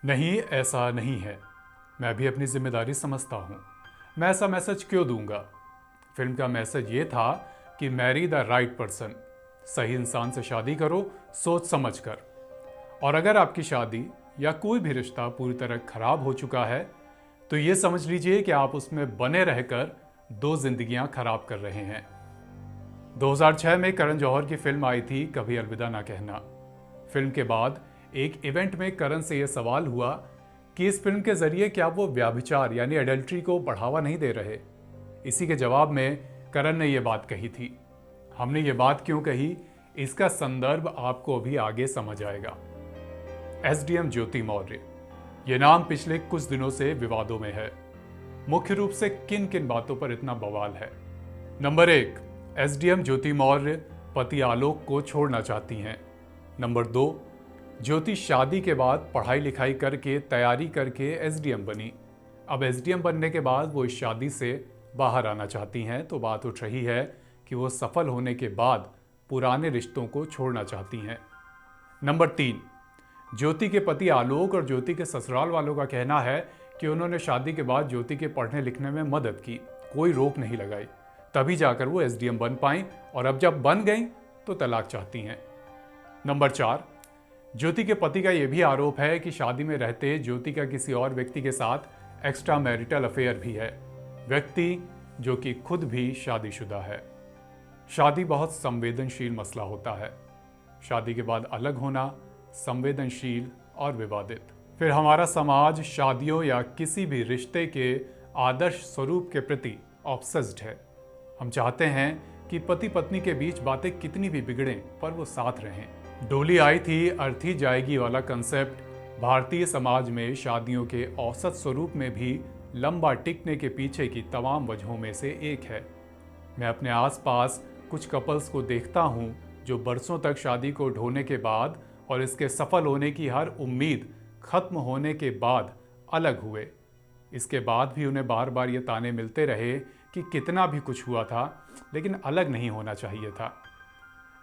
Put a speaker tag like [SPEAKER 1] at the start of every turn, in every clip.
[SPEAKER 1] नहीं, ऐसा नहीं है। मैं भी अपनी जिम्मेदारी समझता हूँ। मैं ऐसा मैसेज क्यों दूंगा? फिल्म का मैसेज ये था कि मैरी द राइट पर्सन, सही इंसान से शादी करो सोच समझ कर। और अगर आपकी शादी या कोई भी रिश्ता पूरी तरह खराब हो चुका है तो ये समझ लीजिए कि आप उसमें बने रहकर दो जिंदगियां खराब कर रहे हैं। 2006 में करण जौहर की फिल्म आई थी कभी अलविदा ना कहना। फिल्म के बाद एक इवेंट में करण से यह सवाल हुआ कि इस फिल्म के जरिए क्या वो व्यभिचार यानी एडल्ट्री को बढ़ावा नहीं दे रहे। इसी के जवाब में करण ने यह बात कही थी। हमने ये बात क्यों कही, इसका संदर्भ आपको अभी आगे समझ आएगा। एसडीएम ज्योति मौर्य, ये नाम पिछले कुछ दिनों से विवादों में है। मुख्य रूप से किन किन बातों पर इतना बवाल है? नंबर 1, एसडीएम ज्योति मौर्य पति आलोक को छोड़ना चाहती हैं। नंबर 2, ज्योति शादी के बाद पढ़ाई लिखाई करके तैयारी करके एसडीएम बनी। अब एसडीएम बनने के बाद वो इस शादी से बाहर आना चाहती हैं, तो बात उठ रही है कि वो सफल होने के बाद पुराने रिश्तों को छोड़ना चाहती हैं। नंबर 3, ज्योति के पति आलोक और ज्योति के ससुराल वालों का कहना है कि उन्होंने शादी के बाद ज्योति के पढ़ने लिखने में मदद की, कोई रोक नहीं लगाई, तभी जाकर वो एसडीएम बन पाई, और अब जब बन गई तो तलाक चाहती हैं। नंबर 4, ज्योति के पति का यह भी आरोप है कि शादी में रहते ज्योति का किसी और व्यक्ति के साथ एक्स्ट्रा मैरिटल अफेयर भी है, व्यक्ति जो कि खुद भी शादीशुदा है। शादी बहुत संवेदनशील मसला होता है। शादी के बाद अलग होना संवेदनशील और विवादित। फिर हमारा समाज शादियों या किसी भी रिश्ते के आदर्श स्वरूप के प्रति ऑब्सेस्ड है। हम चाहते हैं कि पति पत्नी के बीच बातें कितनी भी बिगड़ें पर वो साथ रहें। डोली आई थी अर्थी जाएगी वाला कंसेप्ट भारतीय समाज में शादियों के औसत स्वरूप में भी लंबा टिकने के पीछे की तमाम वजहों में से एक है। मैं अपने आसपास कुछ कपल्स को देखता हूं जो बरसों तक शादी को ढोने के बाद और इसके सफल होने की हर उम्मीद खत्म होने के बाद अलग हुए। इसके बाद भी उन्हें बार बार ये ताने मिलते रहे कि कितना भी कुछ हुआ था लेकिन अलग नहीं होना चाहिए था।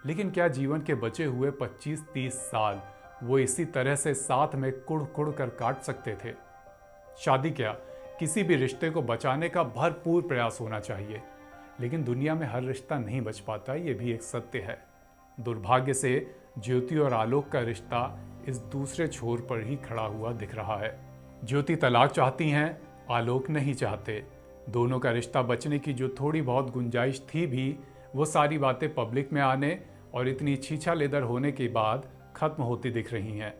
[SPEAKER 1] लेकिन क्या जीवन के बचे हुए 25-30 साल वो इसी तरह से साथ में कुड़ कुड़ कर काट सकते थे? शादी क्या, किसी भी रिश्ते को बचाने का भरपूर प्रयास होना चाहिए, लेकिन दुनिया में हर रिश्ता नहीं बच पाता, ये भी एक सत्य है। दुर्भाग्य से ज्योति और आलोक का रिश्ता इस दूसरे छोर पर ही खड़ा हुआ दिख रहा है। ज्योति तलाक चाहती हैं, आलोक नहीं चाहते। दोनों का रिश्ता बचने की जो थोड़ी बहुत गुंजाइश थी भी, वो सारी बातें पब्लिक में आने और इतनी छीछा लेदर होने के बाद खत्म होती दिख रही हैं।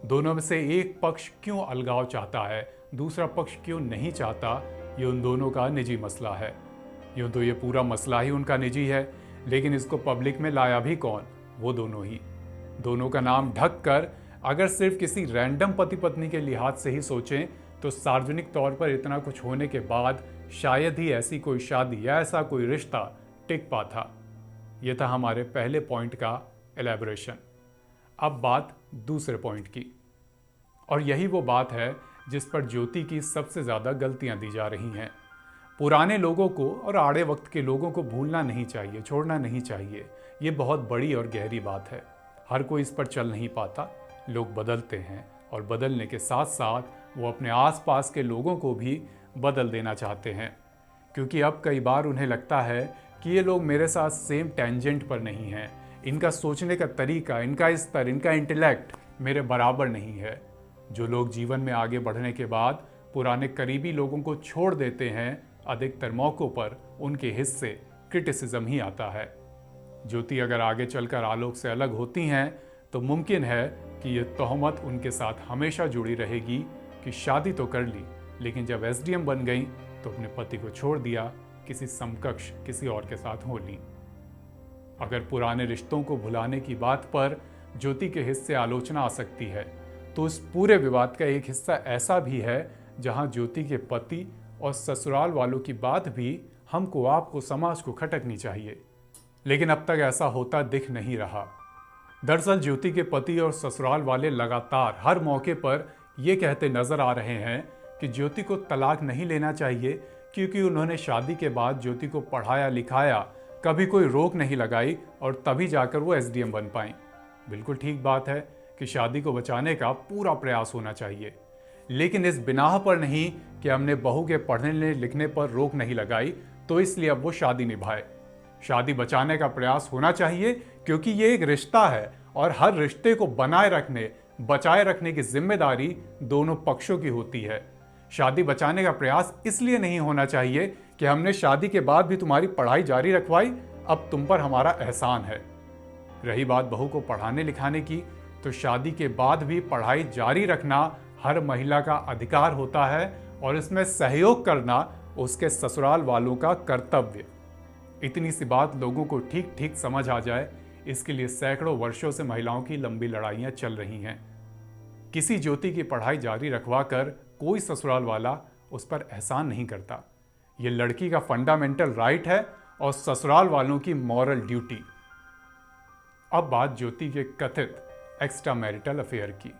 [SPEAKER 1] दोनों में से एक पक्ष क्यों अलगाव चाहता है, दूसरा पक्ष क्यों नहीं चाहता, ये उन दोनों का निजी मसला है। यूँ तो ये पूरा मसला ही उनका निजी है, लेकिन इसको पब्लिक में लाया भी कौन? वो दोनों ही। दोनों का नाम ढक कर अगर सिर्फ किसी रैंडम पति पत्नी के लिहाज से ही सोचें तो सार्वजनिक तौर पर इतना कुछ होने के बाद शायद ही ऐसी कोई शादी या ऐसा कोई रिश्ता टिक पाता। यह था हमारे पहले पॉइंट का एलैबोरेशन। अब बात दूसरे पॉइंट की, और यही वो बात है जिस पर ज्योति की सबसे ज़्यादा गलतियां दी जा रही हैं। पुराने लोगों को और आड़े वक्त के लोगों को भूलना नहीं चाहिए, छोड़ना नहीं चाहिए। ये बहुत बड़ी और गहरी बात है। हर कोई इस पर चल नहीं पाता। लोग बदलते हैं और बदलने के साथ साथ वो अपने आसपास के लोगों को भी बदल देना चाहते हैं, क्योंकि अब कई बार उन्हें लगता है कि ये लोग मेरे साथ सेम टेंजेंट पर नहीं हैं, इनका सोचने का तरीका, इनका स्तर, इनका इंटेलेक्ट मेरे बराबर नहीं है। जो लोग जीवन में आगे बढ़ने के बाद पुराने करीबी लोगों को छोड़ देते हैं, अधिकतर मौक़ों पर उनके हिस्से क्रिटिसिज्म ही आता है। ज्योति अगर आगे चलकर आलोक से अलग होती हैं तो मुमकिन है कि ये तोहमत उनके साथ हमेशा जुड़ी रहेगी कि शादी तो कर ली, लेकिन जब एसडीएम बन गई तो अपने पति को छोड़ दिया, किसी समकक्ष किसी और के साथ हो ली। अगर पुराने रिश्तों को भुलाने की बात पर ज्योति के हिस्से आलोचना आ सकती है, तो इस पूरे विवाद का एक हिस्सा ऐसा भी है जहां ज्योति के पति और ससुराल वालों की बात भी हमको, आपको, समाज को खटकनी चाहिए, लेकिन अब तक ऐसा होता दिख नहीं रहा। दरअसल ज्योति के पति और ससुराल वाले लगातार हर मौके पर यह कहते नजर आ रहे हैं कि ज्योति को तलाक नहीं लेना चाहिए क्योंकि उन्होंने शादी के बाद ज्योति को पढ़ाया लिखाया, कभी कोई रोक नहीं लगाई और तभी जाकर वो एसडीएम बन पाई। बिल्कुल ठीक बात है, कि शादी को बचाने का पूरा प्रयास होना चाहिए, लेकिन इस बिनाह पर नहीं कि हमने बहू के पढ़ने लिखने पर रोक नहीं लगाई तो इसलिए अब वो शादी निभाए। शादी बचाने का प्रयास होना चाहिए क्योंकि ये एक रिश्ता है और हर रिश्ते को बचाए रखने की जिम्मेदारी दोनों पक्षों की होती है। शादी बचाने का प्रयास इसलिए नहीं होना चाहिए कि हमने शादी के बाद भी तुम्हारी पढ़ाई जारी रखवाई, अब तुम पर हमारा एहसान है। रही बात बहू को पढ़ाने लिखाने की, तो शादी के बाद भी पढ़ाई जारी रखना हर महिला का अधिकार होता है और इसमें सहयोग करना उसके ससुराल वालों का कर्तव्य। इतनी सी बात लोगों को ठीक ठीक समझ आ जाए, इसके लिए सैकड़ों वर्षों से महिलाओं की लंबी लड़ाइयां चल रही हैं। किसी ज्योति की पढ़ाई जारी रखवा कर कोई ससुराल वाला उस पर एहसान नहीं करता। ये लड़की का फंडामेंटल राइट है और ससुराल वालों की मॉरल ड्यूटी। अब बात ज्योति के कथित एक्स्ट्रा मैरिटल अफेयर की।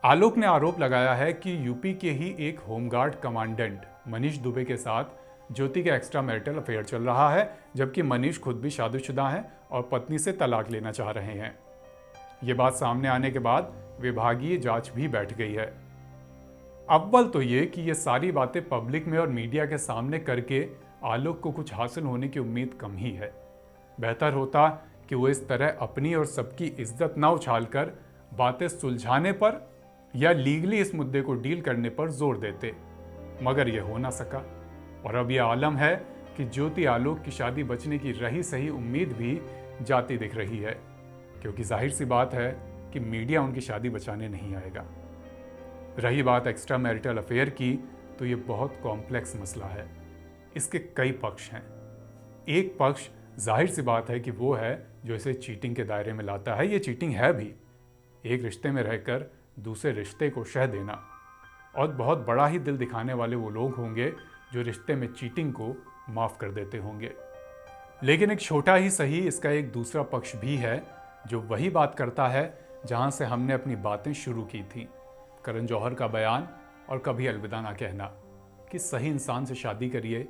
[SPEAKER 1] आलोक ने आरोप लगाया है कि यूपी के ही एक होमगार्ड कमांडेंट मनीष दुबे के साथ ज्योति का एक्स्ट्रा मैरिटल अफेयर चल रहा है, जबकि मनीष खुद भी शादीशुदा हैं और पत्नी से तलाक लेना चाह रहे हैं। ये बात सामने आने के बाद विभागीय जांच भी बैठ गई है। अव्वल तो ये कि ये सारी बातें पब्लिक में और मीडिया के सामने करके आलोक को कुछ हासिल होने की उम्मीद कम ही है। बेहतर होता कि वो इस तरह अपनी और सबकी इज्जत ना उछालकर बातें सुलझाने पर या लीगली इस मुद्दे को डील करने पर जोर देते, मगर यह हो ना सका। और अब यह आलम है कि ज्योति आलोक की शादी बचने की रही सही उम्मीद भी जाती दिख रही है, क्योंकि जाहिर सी बात है कि मीडिया उनकी शादी बचाने नहीं आएगा। रही बात एक्स्ट्रा मैरिटल अफेयर की, तो ये बहुत कॉम्प्लेक्स मसला है। इसके कई पक्ष हैं। एक पक्ष जाहिर सी बात है कि वो है जो इसे चीटिंग के दायरे में लाता है। ये चीटिंग है भी, एक रिश्ते में रहकर दूसरे रिश्ते को शह देना। और बहुत बड़ा ही दिल दिखाने वाले वो लोग होंगे जो रिश्ते में चीटिंग को माफ़ कर देते होंगे। लेकिन एक छोटा ही सही इसका एक दूसरा पक्ष भी है, जो वही बात करता है जहां से हमने अपनी बातें शुरू की थी। करण जौहर का बयान और कभी अलविदा ना कहना कि सही इंसान से शादी करिए,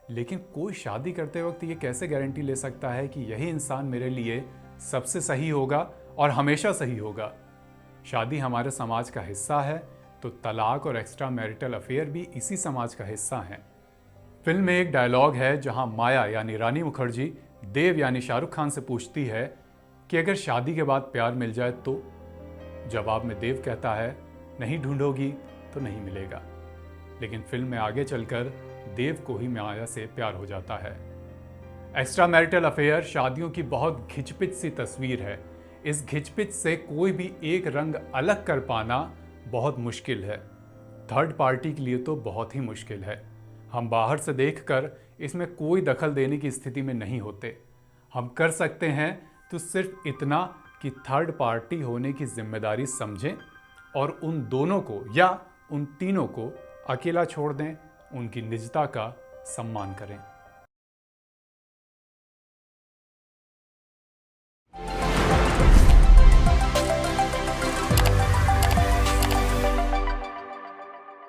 [SPEAKER 1] लेकिन कोई शादी करते वक्त ये कैसे गारंटी ले सकता है कि यही इंसान मेरे लिए सबसे सही होगा और हमेशा सही होगा। शादी हमारे समाज का हिस्सा है, तो तलाक और एक्स्ट्रा मैरिटल अफेयर भी इसी समाज का हिस्सा हैं। फिल्म में एक डायलॉग है जहां माया यानी रानी मुखर्जी देव यानी शाहरुख खान से पूछती है कि अगर शादी के बाद प्यार मिल जाए तो? जवाब में देव कहता है, नहीं ढूंढोगी तो नहीं मिलेगा। लेकिन फिल्म में आगे चलकर देव को ही माया से प्यार हो जाता है। एक्स्ट्रा मैरिटल अफेयर शादियों की बहुत घिचपिच सी तस्वीर है। इस घिचपिच से कोई भी एक रंग अलग कर पाना बहुत मुश्किल है। थर्ड पार्टी के लिए तो बहुत ही मुश्किल है। हम बाहर से देखकर इसमें कोई दखल देने की स्थिति में नहीं होते। हम कर सकते हैं तो सिर्फ इतना कि थर्ड पार्टी होने की जिम्मेदारी समझें और उन दोनों को या उन तीनों को अकेला छोड़ दें, उनकी निजता का सम्मान करें।